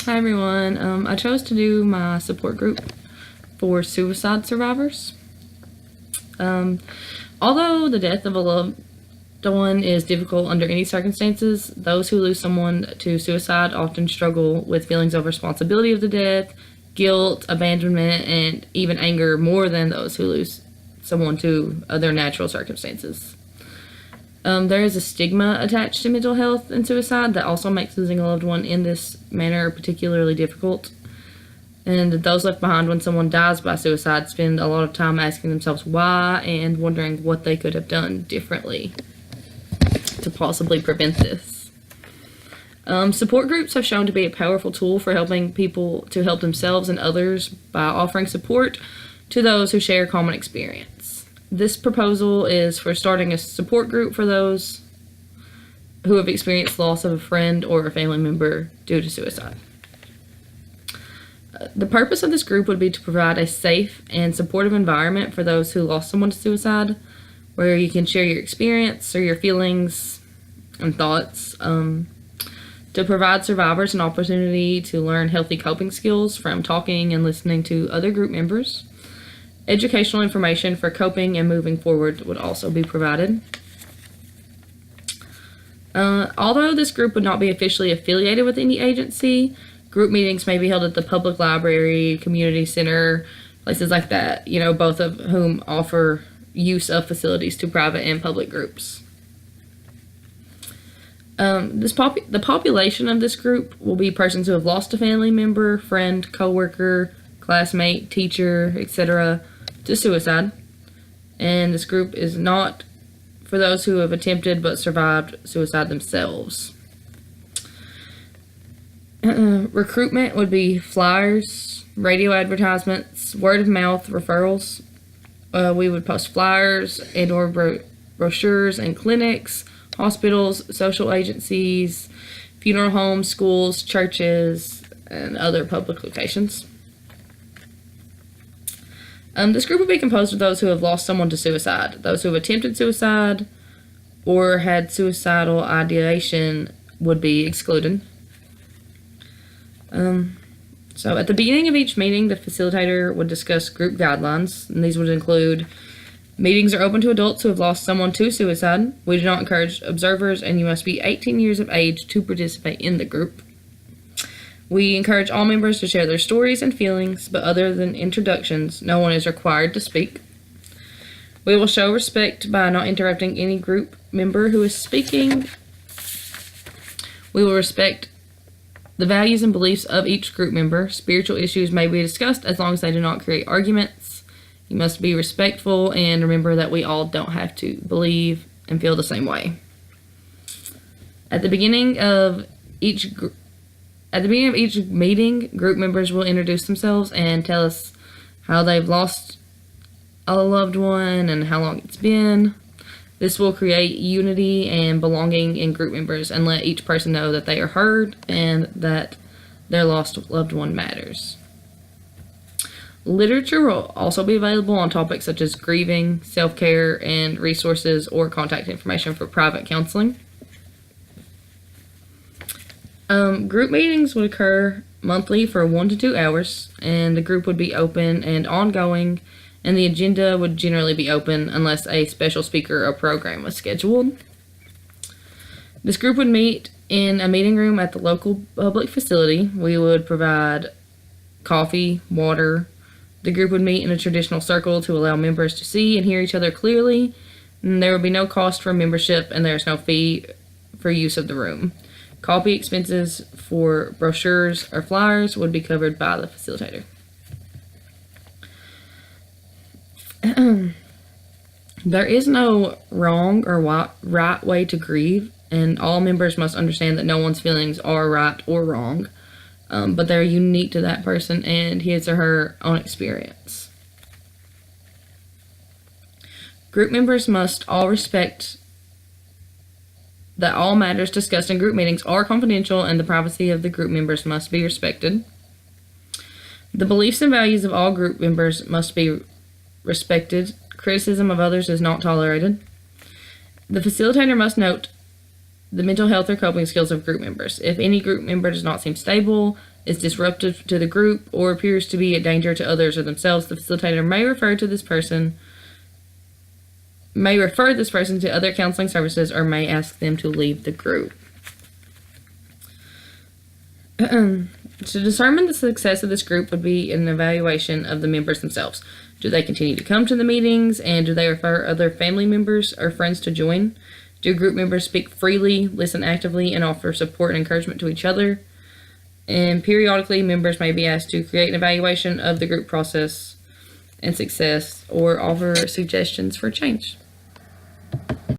Hi everyone. I chose to do my support group for suicide survivors. Although the death of a loved one is difficult under any circumstances, those who lose someone to suicide often struggle with feelings of responsibility of the death, guilt, abandonment, and even anger more than those who lose someone to other natural circumstances. There is a stigma attached to mental health and suicide that also makes losing a loved one in this manner particularly difficult. And those left behind when someone dies by suicide spend a lot of time asking themselves why and wondering what they could have done differently to possibly prevent this. Support groups have shown to be a powerful tool for helping people to help themselves and others by offering support to those who share a common experience. This proposal is for starting a support group for those who have experienced loss of a friend or a family member due to suicide. The purpose of this group would be to provide a safe and supportive environment for those who lost someone to suicide, where you can share your experience or your feelings and thoughts, to provide survivors an opportunity to learn healthy coping skills from talking and listening to other group members. Educational information for coping and moving forward would also be provided. Although this group would not be officially affiliated with any agency, group meetings may be held at the public library, community center, places like that, both of whom offer use of facilities to private and public groups. The population of this group will be persons who have lost a family member, friend, coworker, classmate, teacher, etc. to suicide. And this group is not for those who have attempted but survived suicide themselves. Recruitment would be flyers, radio advertisements, word of mouth referrals. We would post flyers and or brochures in clinics, hospitals, social agencies, funeral homes, schools, churches, and other public locations. This group would be composed of those who have lost someone to suicide, those who have attempted suicide or had suicidal ideation would be excluded. So at the beginning of each meeting, the facilitator would discuss group guidelines, and these would include: meetings are open to adults who have lost someone to suicide. We do not encourage observers, and you must be 18 years of age to participate in the group. We encourage all members to share their stories and feelings, but other than introductions, no one is required to speak. We will show respect by not interrupting any group member who is speaking. We will respect the values and beliefs of each group member. Spiritual issues may be discussed as long as they do not create arguments. You must be respectful and remember that we all don't have to believe and feel the same way. At the beginning of each meeting, group members will introduce themselves and tell us how they've lost a loved one and how long it's been. This will create unity and belonging in group members and let each person know that they are heard and that their lost loved one matters. Literature will also be available on topics such as grieving, self-care, and resources or contact information for private counseling. Group meetings would occur monthly for 1 to 2 hours, and the group would be open and ongoing, and the agenda would generally be open unless a special speaker or program was scheduled. This group would meet in a meeting room at the local public facility. We would provide coffee, water. The group would meet in a traditional circle to allow members to see and hear each other clearly, and there would be no cost for membership, and there is no fee for use of the room. Copy expenses for brochures or flyers would be covered by the facilitator. There is no wrong or right way to grieve, and all members must understand that no one's feelings are right or wrong, but they're unique to that person and his or her own experience. Group members must all respect that all matters discussed in group meetings are confidential and the privacy of the group members must be respected. The beliefs and values of all group members must be respected. Criticism of others is not tolerated. The facilitator must note the mental health or coping skills of group members. If any group member does not seem stable, is disruptive to the group, or appears to be a danger to others or themselves, the facilitator may refer this person to other counseling services or may ask them to leave the group. To determine the success of this group would be an evaluation of the members themselves. Do they continue to come to the meetings, and do they refer other family members or friends to join? Do group members speak freely, listen actively, and offer support and encouragement to each other? And periodically, members may be asked to create an evaluation of the group process and success or offer suggestions for change.